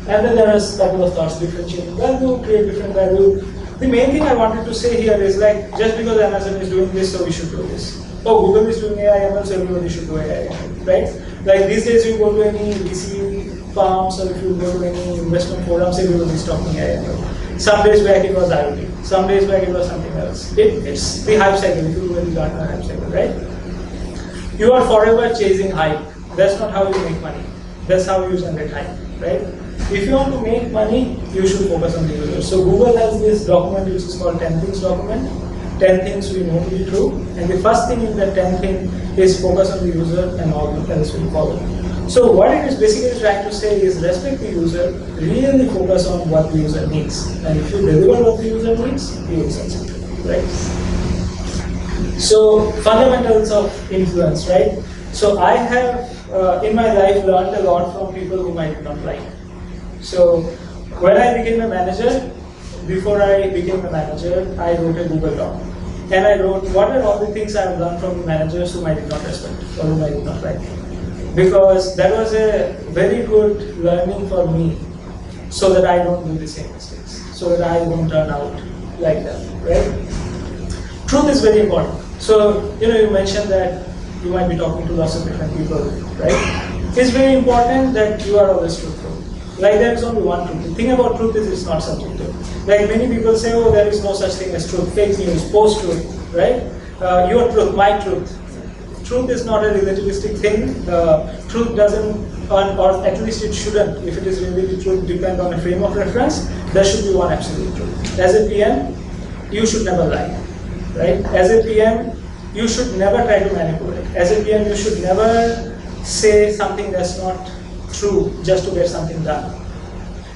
And then there are a couple of thoughts: differentiating value, create different value. The main thing I wanted to say here is like, just because Amazon is doing this, so we should do this. Oh, Google is doing AI ML, so everybody should do AI ML, right? Like these days, you go to any VC farms or if you go to any investment forums, everybody is talking AI ML. Some days back it was IoT, some days back it was something else. It's the hype cycle, if you do any Gartner hype cycle, right? You are forever chasing hype. That's not how you make money. That's how you generate hype, right? If you want to make money, you should focus on the user. So Google has this document which is called 10 things document. 10 things we know to be true. And the first thing in that 10 thing is focus on the user and all else will follow. So what it is basically trying to say is respect the user, really focus on what the user needs. And if you deliver what the user needs, you will succeed, right? So fundamentals of influence, right? So I have in my life learned a lot from people whom I did not like. So when I became a manager, before I became a manager, I wrote a Google Doc. And I wrote, what are all the things I have learned from the managers whom I did not respect or whom I did not like? Because that was a very good learning for me so that I don't do the same mistakes, so that I won't turn out like that, right? Truth is very important. So, you mentioned that you might be talking to lots of different people, right? It's very important that you are always truthful. Like there is only one truth. The thing about truth is it's not subjective. Like many people say, oh, there is no such thing as truth, fake news, post-truth, right? Your truth, my truth. Truth is not a relativistic thing. Truth doesn't, or at least it shouldn't, if it is really the truth, depend on a frame of reference. There should be one absolute truth. As a PM, you should never lie, right? As a PM, you should never try to manipulate. As a PM, you should never say something that's not true just to get something done.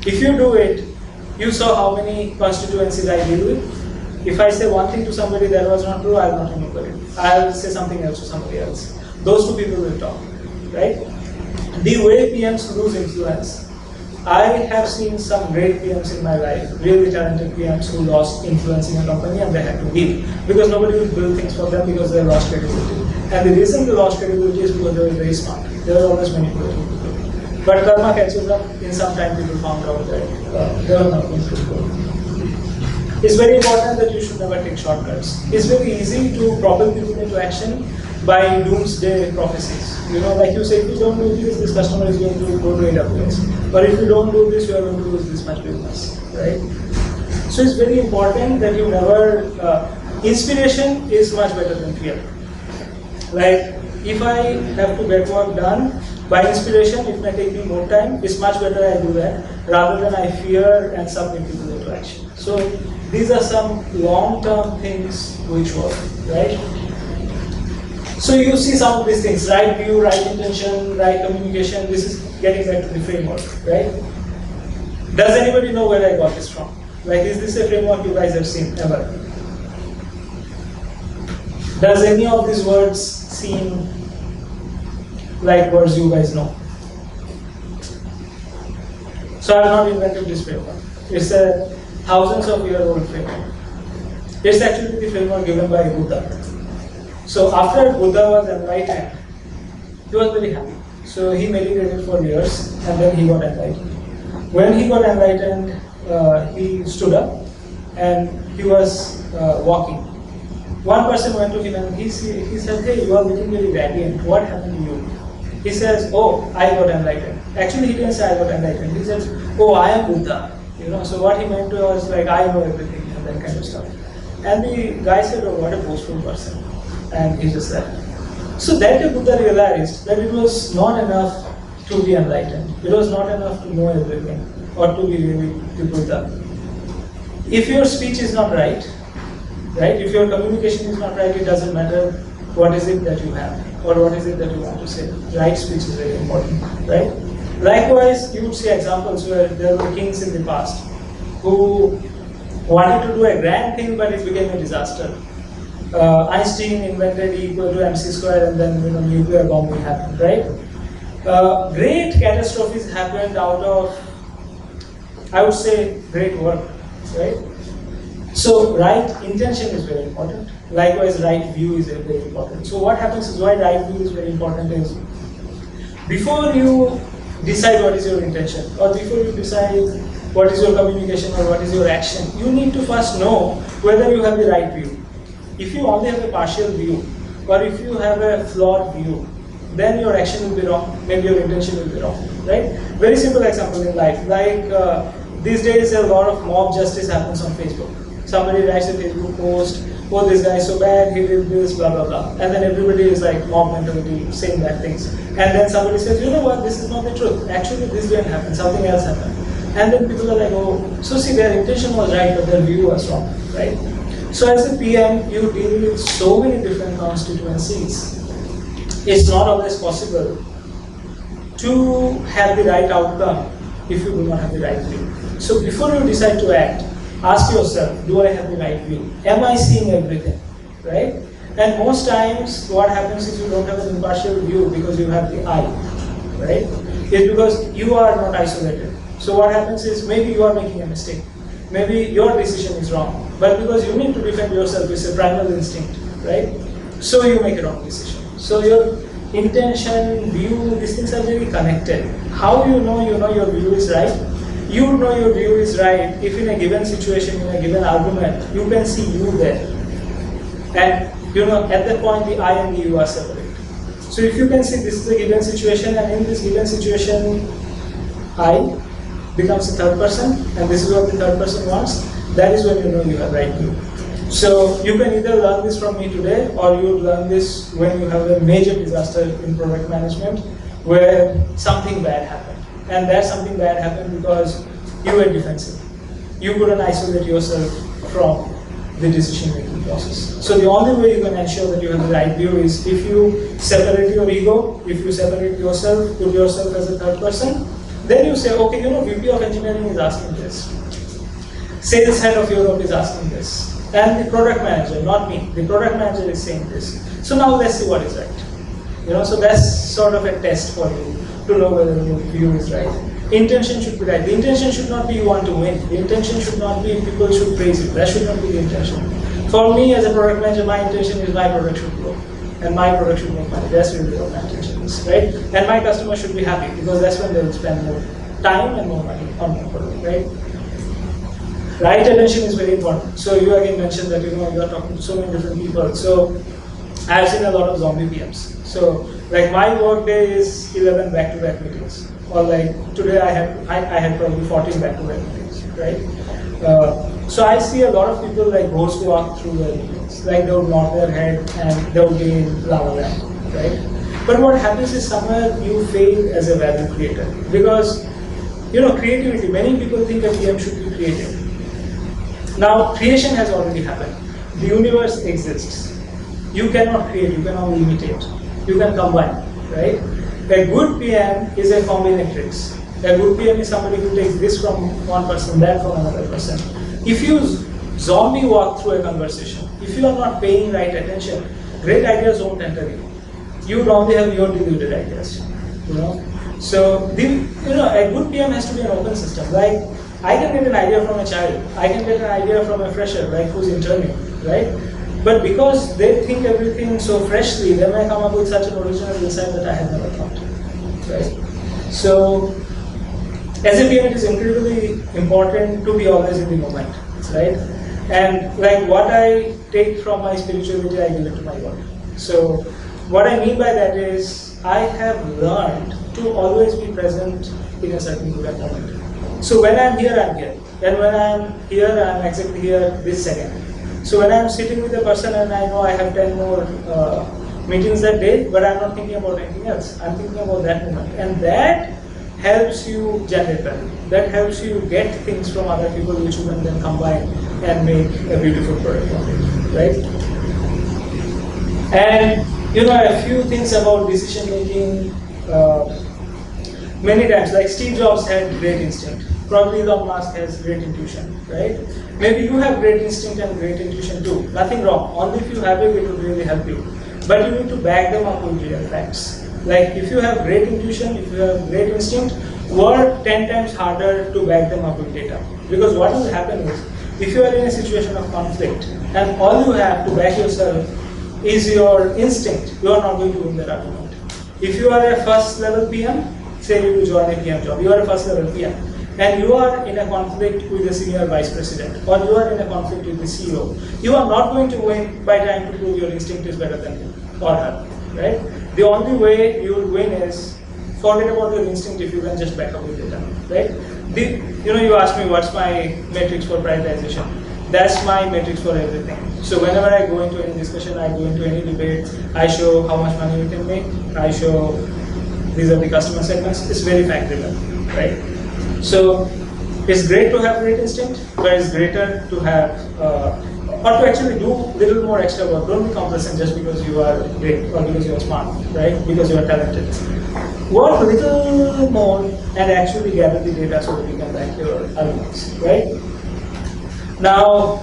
If you do it, you saw how many constituencies I deal with. If I say one thing to somebody that was not true, I will not remember it. I will say something else to somebody else. Those two people will talk, right? The way PMs lose influence, I have seen some great PMs in my life, really talented PMs who lost influence in a company and they had to leave because nobody would build things for them because they lost credibility. And the reason they lost credibility is because they were very smart. They were always manipulating people. But karma catches up. In some time, people found out that they were not going to go. It's very important that you should never take shortcuts. It's very easy to propel people into action, by doomsday prophecies. Like you say, if you don't do this customer is going to go to AWS. Or if you don't do this, you are going to lose this much business, right? So it's very important that you never, inspiration is much better than fear. Like, if I have to get work done by inspiration, it may take me more time. It's much better I do that rather than I fear and submit people into action. So these are some long-term things which work, right? So you see some of these things: right view, right intention, right communication. This is getting back to the framework, right? Does anybody know where I got this from? Like, is this a framework you guys have seen ever? Does any of these words seem like words you guys know? So I have not invented this framework. It's a thousands of year old framework. It's actually the framework given by Buddha. So after Buddha was enlightened, he was very happy. So he meditated for years and then he got enlightened. When he got enlightened, he stood up and he was walking. One person went to him and he said, "Hey, you are looking very radiant. What happened to you?" He says, "Oh, I got enlightened." Actually, he didn't say I got enlightened. He says, "Oh, I am Buddha." So what he meant to was like, I know everything and that kind of stuff. And the guy said, "Oh, what a boastful person." And he just left. So that day Buddha realized that it was not enough to be enlightened. It was not enough to know everything or to be really the Buddha. If your speech is not right, if your communication is not right, it doesn't matter what is it that you have or what is it that you want to say. Right speech is very important, right? Likewise, you would see examples where there were kings in the past who wanted to do a grand thing, but it became a disaster. Einstein invented E equal to mc squared, and then nuclear bombing happened, right? Great catastrophes happened out of, I would say, great work, right? So right intention is very important. Likewise, right view is very important. So what happens is why right view is very important is before you decide what is your intention or before you decide what is your communication or what is your action, you need to first know whether you have the right view. If you only have a partial view or if you have a flawed view, then your action will be wrong, maybe your intention will be wrong, right? Very simple example in life, like these days a lot of mob justice happens on Facebook. Somebody writes a Facebook post, "Oh, this guy is so bad, he did this, blah, blah, blah." And then everybody is like mob mentality, saying bad things. And then somebody says, "You know what, this is not the truth. Actually, this didn't happen, something else happened." And then people are like, "Oh, so see, their intention was right, but their view was wrong," right? So as a PM, you deal with so many different constituencies. It's not always possible to have the right outcome if you do not have the right view. So before you decide to act, ask yourself, do I have the right view? Am I seeing everything, right? And most times what happens is you don't have an impartial view because you have the eye, right? It's because you are not isolated. So what happens is maybe you are making a mistake. Maybe your decision is wrong. But because you need to defend yourself, it's a primal instinct, right? So you make a wrong decision. So your intention, view, these things are very connected. How you know your view is right? You know your view is right if in a given situation, in a given argument, you can see you there. And at that point the I and the you are separate. So if you can see this is a given situation and in this given situation, I becomes the third person and this is what the third person wants, that is when you know you have right view. So you can either learn this from me today or you learn this when you have a major disaster in product management where something bad happened. And that something bad happened because you were defensive. You couldn't isolate yourself from the decision-making process. So the only way you can ensure that you have the right view is if you separate your ego, if you separate yourself, put yourself as a third person, then you say, okay, VP of engineering is asking this. Sales head of Europe is asking this. And the product manager, not me, the product manager is saying this. So now let's see what is right. So that's sort of a test for you to know whether your view is right. Intention should be right. The intention should not be you want to win. The intention should not be people should praise you. That should not be the intention. For me as a product manager, my intention is my product should grow. And my product should make money. That's really what my intention is, right? And my customer should be happy because that's when they will spend more time and more money on my product, right? Right attention is very important. So you again mentioned that you are talking to so many different people. So I have seen a lot of zombie PMs. So like my work day is 11 back-to-back meetings, or like today I had probably 14 back-to-back meetings, right? So I see a lot of people like ghost walk through their meetings, like they would nod their head and they would be in lava land, right? But what happens is somewhere you fail as a value creator, because creativity. Many people think a PM should be creative. Now creation has already happened. The universe exists. You cannot create. You can only imitate. You can combine, right? A good PM is a combinatrix. A good PM is somebody who takes this from one person, that from another person. If you zombie walk through a conversation, if you are not paying right attention, great ideas won't enter you. You would only have your deluded ideas, So a good PM has to be an open system. Like I can get an idea from a child, I can get an idea from a fresher, like who's interning, right? But because they think everything so freshly, they may come up with such an original insight that I had never thought, right? So as a PM, it is incredibly important to be always in the moment, right? And like what I take from my spirituality, I give it to my work. So what I mean by that is I have learned to always be present in a certain given moment. So when I'm here, I'm here. And when I'm here, I'm exactly here this second. So when I'm sitting with a person and I know I have 10 more meetings that day, but I'm not thinking about anything else. I'm thinking about that moment. And that helps you generate value. That helps you get things from other people which you can then combine and make a beautiful product of it, right? And a few things about decision making. Many times, like Steve Jobs had great instinct. Probably Elon Musk has great intuition, right? Maybe you have great instinct and great intuition too. Nothing wrong. Only if you have it, it will really help you. But you need to back them up with real facts. Like if you have great intuition, if you have great instinct, work 10 times harder to back them up with data. Because what will happen is, if you are in a situation of conflict and all you have to back yourself is your instinct, you are not going to win that argument. If you are a first level PM, say you join a PM job, you are a first level PM, and you are in a conflict with the senior vice president, or you are in a conflict with the CEO, you are not going to win by trying to prove your instinct is better than you or her, right? The only way you will win is forget about your instinct if you can just back up with data, right? You asked me what's my metrics for prioritization. That's my metrics for everything. So whenever I go into any discussion, I go into any debate, I show how much money we can make, I show these are the customer segments. It's very fact driven, right? So it's great to have great instinct, but it's greater to have, or to actually do a little more extra work. Don't be complacent just because you are great or because you are smart, right? Because you are talented. Work a little more and actually gather the data so that you can back your arguments, right? Now,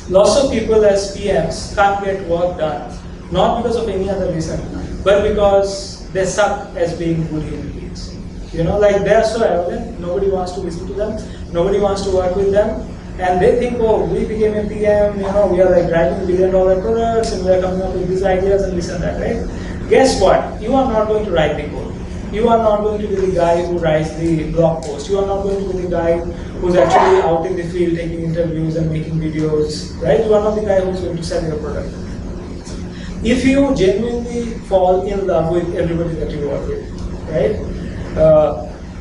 lots of people as PMs can't get work done, not because of any other reason, but because they suck as being good human beings. Like they are so arrogant, nobody wants to listen to them, nobody wants to work with them, and they think, oh, we became a PM, we are like driving billion-dollar products and we are coming up with these ideas and this and that, right? Guess what? You are not going to write the code. You are not going to be the guy who writes the blog post. You are not going to be the guy who's actually out in the field taking interviews and making videos, right? You are not the guy who's going to sell your product. If you genuinely fall in love with everybody that you work with, right?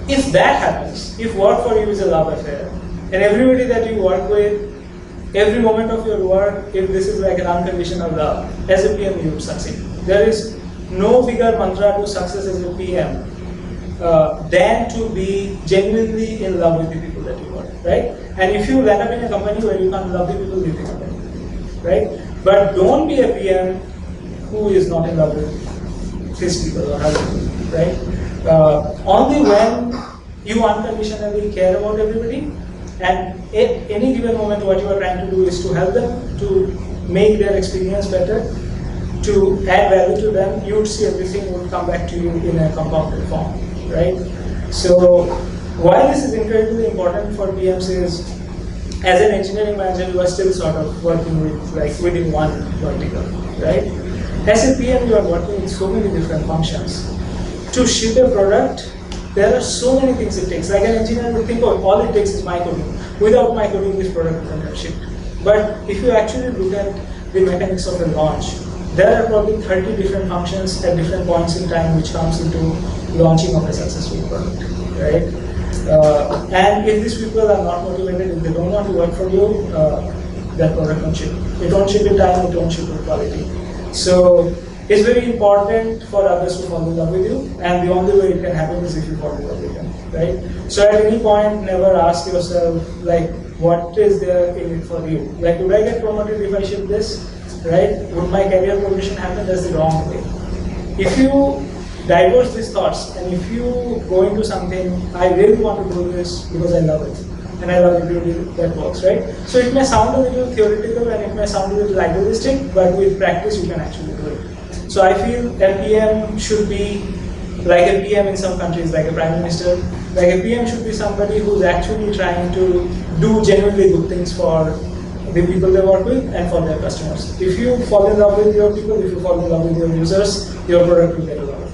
If that happens, if work for you is a love affair, and everybody that you work with, every moment of your work, if this is like an unconditional love, as a PM you would succeed. There is no bigger mantra to success as a PM than to be genuinely in love with the people that you work, right? And if you land up in a company where you can't love the people, leave the company, right? But don't be a PM who is not in love with his people or her people, right? Only when you unconditionally care about everybody, and at any given moment what you are trying to do is to help them, to make their experience better, to add value to them, you would see everything would come back to you in a compounded form, right? So why this is incredibly important for PMs is, as an engineering manager, you are still sort of working with within one vertical, right? As a PM, you are working with so many different functions. To ship a product, there are so many things it takes. Like an engineer would think, oh, all it takes is my coding. Without my coding, this product wouldn't have shipped. But if you actually look at the mechanics of a launch, there are probably 30 different functions at different points in time which comes into launching of a successful product, right? And if these people are not motivated, if they don't want to work for you, that product won't ship. It won't ship in time, it won't ship with quality. So it's very important for others to fall in love with you, and the only way it can happen is if you fall in love with them, right? So at any point, never ask yourself, like, what is there in it for you? Like, would I get promoted if I ship this, right? Would my career progression happen? That's the wrong way. If you diverse these thoughts, and if you go into something, I really want to do this because I love it, and I love the beauty that works, right? So it may sound a little theoretical and it may sound a little idealistic, but with practice you can actually do it. So I feel a PM should be like a PM in some countries, like a prime minister. Like a PM should be somebody who's actually trying to do genuinely good things for the people they work with and for their customers. If you fall in love with your people, if you fall in love with your users, your product will get a lot.